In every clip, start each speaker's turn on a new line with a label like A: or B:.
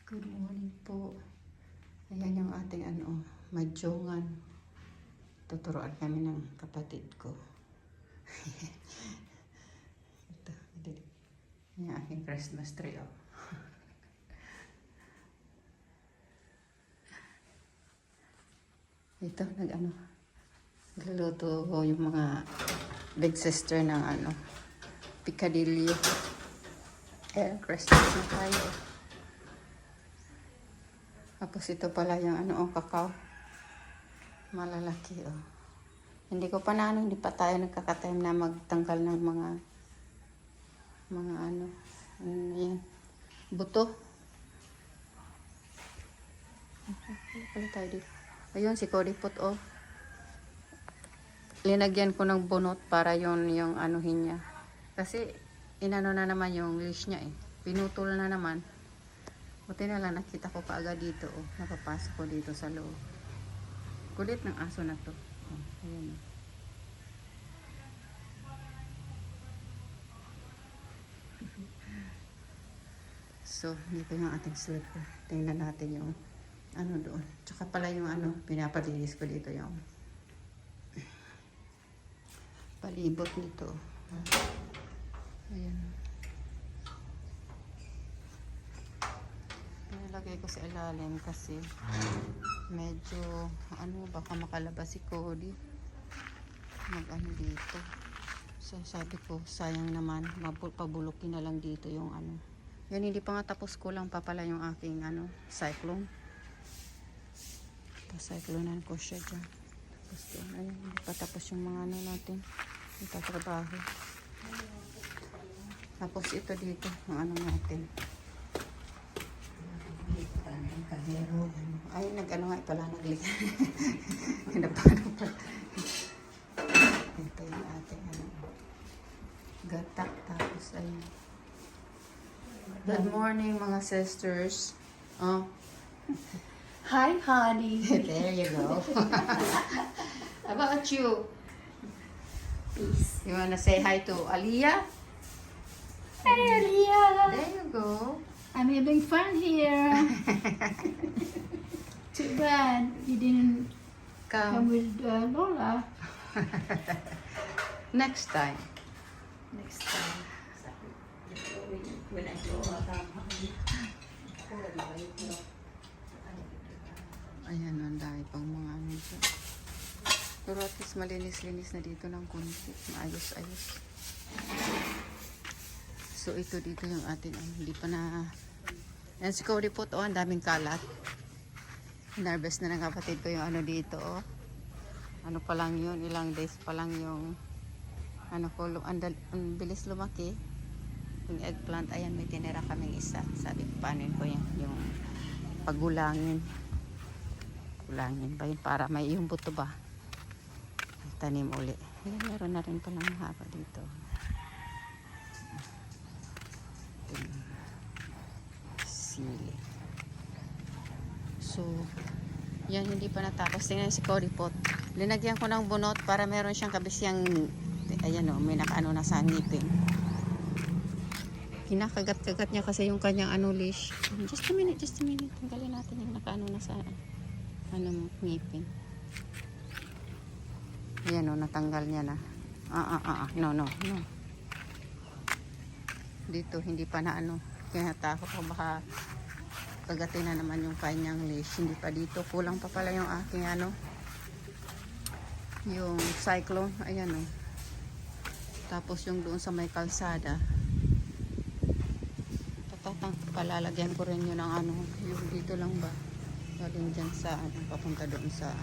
A: Good morning po. Ayan yung ating madyongan. Tuturuan kami ng kapatid ko. Ito, yung aking Christmas tree. Ito, nagluluto ko yung mga big sister ng picadillo. Ayan, Christmas na tayo. Tapos ito pala yung kakao. Malalaki, Hindi ko pa hindi pa tayo nagkakatime na magtanggal ng mga yan, buto. Pala tayo dito. Ayun, si Cody Pot, linagyan ko ng bunot para yung anuhin niya. Kasi, inano na naman yung leash niya Pinutol na naman. Buti na lang, nakita ko kaagad dito, Napapasok ko dito sa loob. Kulit ng aso na to. Ayan. So, dito yung ating slipper. Tingnan natin yung doon. Tsaka pala yung pinapalinis ko dito yung palibot nito. Ayan. Nilagay ko sa ilalim kasi medyo baka makalabas si Cody dito. So sabi ko sayang naman, pabulukin na lang dito yung yan. Hindi pa nga tapos, kulang pa pala yung aking cyclone. Cyclonean ko siya dyan. Tapos doon, ayun, hindi pa tapos yung mga natin itatrabaho. Tapos ito dito yung natin. Kaldero. Ay, nga pala, nagligay. Hinapano pa. Ito yung ating gatak. Tapos, ayun. Good morning, mga sisters.
B: Hi, honey.
A: There you go. How about you?
B: Peace.
A: You wanna say hi to Aliyah?
B: Hey, Aliyah.
A: There you go.
B: I'm having fun here. Too bad you didn't come with Lola.
A: Next time.
B: Next time. When I go
A: Ayan, ang dahil pang mga dyan. Pero at least malinis-linis na dito ng kunti. Maayos-ayos. So, ito dito yung ating hindi pa na... Yan si Cody po ang daming kalat. Hinarvest na ng kapatid ko yung dito, Ano pa lang yun, ilang days pa lang yung ang bilis lumaki. Yung eggplant, ayan, may tinira kaming isa. Sabi ko, paano ko yung pagulangin. Gulangin ba yun para may yung buto ba? Tanim uli. Ayan, meron na rin palang haba dito. Sili. So, yan, hindi pa natapos. Tingnan si Cody Pot. Linagyan ko ng bunot para meron siyang kabisyang, ayan may nakaano na sa ngipin. Kinakagat-kagat niya kasi yung kanyang leash. Just a minute. Tanggalin natin yung nakaano na sa ngipin. Ayan natanggal niya na. No. Dito, hindi pa na kaya natakot ko baka kagatin na naman yung kanyang leash. Hindi pa dito. Kulang pa pala yung aking yung cyclone. Ayan Tapos yung doon sa may kalsada. Palalagyan ko rin yun ng yung dito lang ba. Galing dyan sa papunta doon sa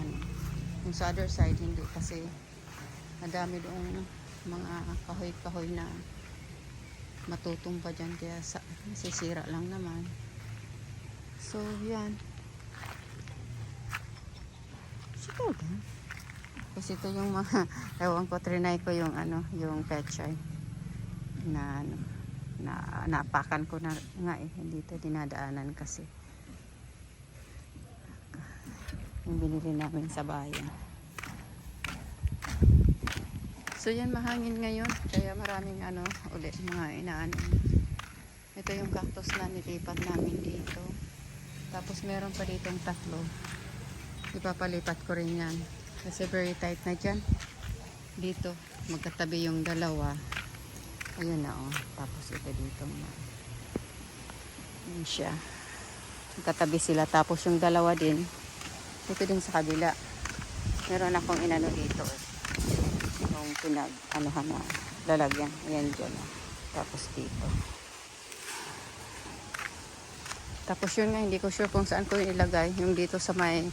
A: yung sa other side hindi kasi madami doon mga kahoy na matutumba dyan kaya masisira lang naman. So yan siguro kasi ito yung mga ewan ko, trinay ko yung yung pechay na naapakan ko na nga hindi ito dinadaanan kasi yung binili namin sa bayan. So yan, mahangin ngayon kaya maraming mga inaano. Ito yung cactus na nilipat namin dito. Tapos meron pa ditong tatlo. Ipapalipat ko rin yan. Kasi very tight na dyan. Dito, magkatabi yung dalawa. Ayun na oh. Tapos ito dito na. Ayun siya. Magkatabi sila. Tapos yung dalawa din. Ito din sa kabila. Meron akong inano dito. Yung pinag-anuhan na lalagyan. Ayan dyan. Tapos dito. Tapos yun nga, hindi ko sure kung saan ko yung ilagay. Yung dito sa may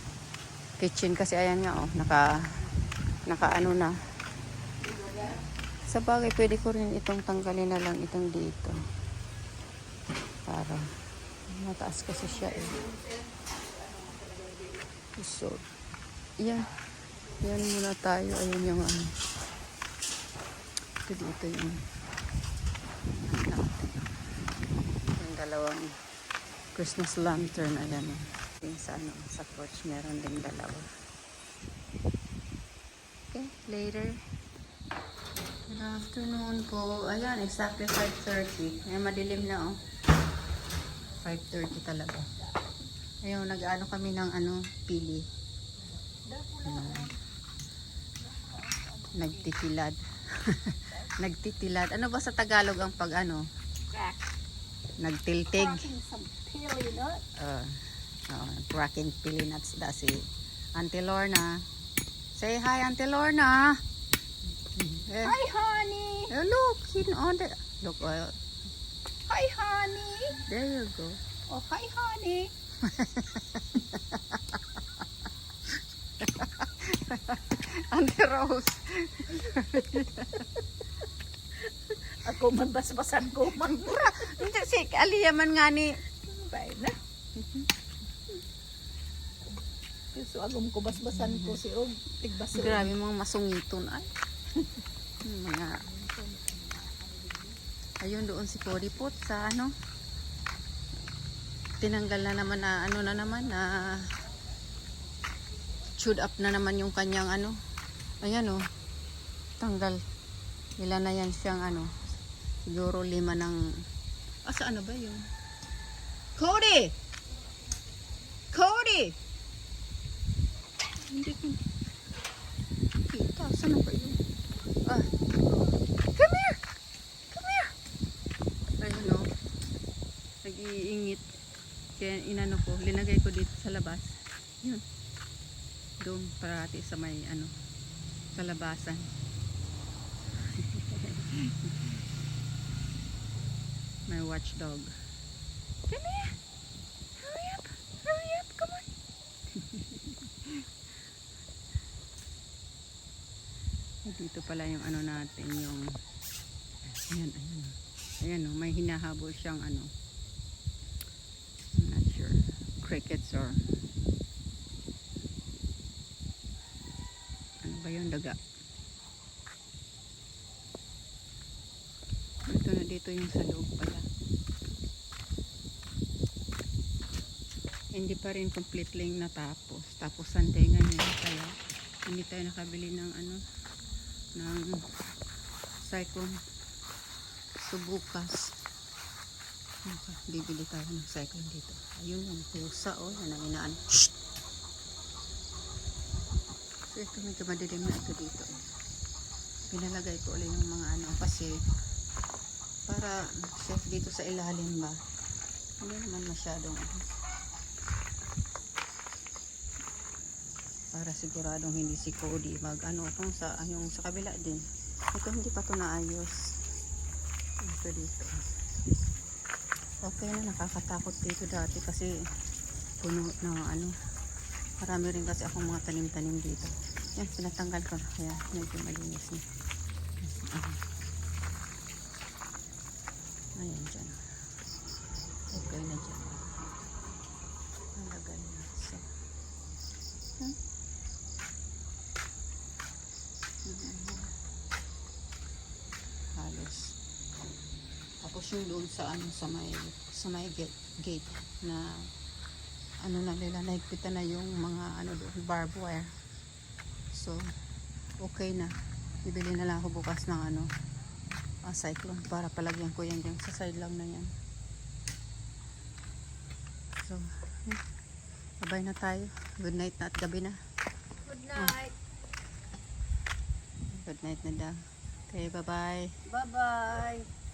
A: kitchen. Kasi ayan nga, oh, naka ano na. Sa bagay, pwede ko rin itong tanggalin na lang itong dito. Para mataas kasi siya eh. So, yan. Yan muna tayo. Ayun yung ano. Ito dito yung yung dalawang Christmas lantern, ayan o. Sa porch, meron din dalawa. Okay, later. Good afternoon po. Ayan, exactly 5:30. Ayan, madilim na o. 5:30 talaga. Ayun, nag-ano kami ng pili. Nagtitilad. Nagtitilad. Ano ba sa Tagalog ang pag nagtiltig? Cracking pili nuts. That's it. Auntie Lorna. Say hi, Auntie Lorna.
B: Hi, honey.
A: Look, on the look.
B: Hi, honey.
A: There you go.
B: Oh, hi, honey.
A: Auntie Rose.
B: Ako man basbasan ko man.
A: Hindi si aliyaman nga ni.
B: Bye na. So agom ko basbasan ko si og tigbaso.
A: Grabe mga masungiton ay. Mga ayun doon si Cody Pot sa tinanggal na naman na chewed up na naman yung kanyang ayan tanggal ilan na yan siyang siguro 5 ng sa ba yun Cody hindi ko kita saan ba yun come here ayun nag-iingit kaya ko linagay ko dito sa labas yun doon parati sa may sa labasan. My watchdog. Come here. Hurry up, come on. Dito pala yung natin yung ayan may hinahabol siyang I'm not sure crickets or yung daga. Ito na dito yung sa loob pala. Hindi pa rin completely natapos. Tapos Sunday ngayon kaya hindi tayo nakabili ng ng cyclone. So bukas bibili tayo ng cyclone dito. Ayun yung pusa yan ang inaan. Ito medyo madilim na ito dito. Pinalagay ko ulit yung mga kasi para safe dito sa ilalim ba. Hindi naman masyadong para siguradong hindi si Cody kung sa yung sa kabila din. Ito hindi pa ito naayos. Ito dito. Okay na, nakakatakot dito dati kasi puno ng marami rin kasi akong mga tanim-tanim dito. Yan, pinatanggal ko na. Kaya, medyo malinis na. Ayan, dyan. Okay na dyan. Nalagay na. So, halos. Tapos yung doon sa may gate na na nila naigpitan na yung mga doon barbed wire. So okay na, bibili na lang ako bukas ng cyclone para palagyan ko yan dyan sa side lang na yan. So Bye na tayo. Good night na at gabi na.
B: Good night.
A: Good night na daw. Okay, bye-bye.
B: Bye-bye.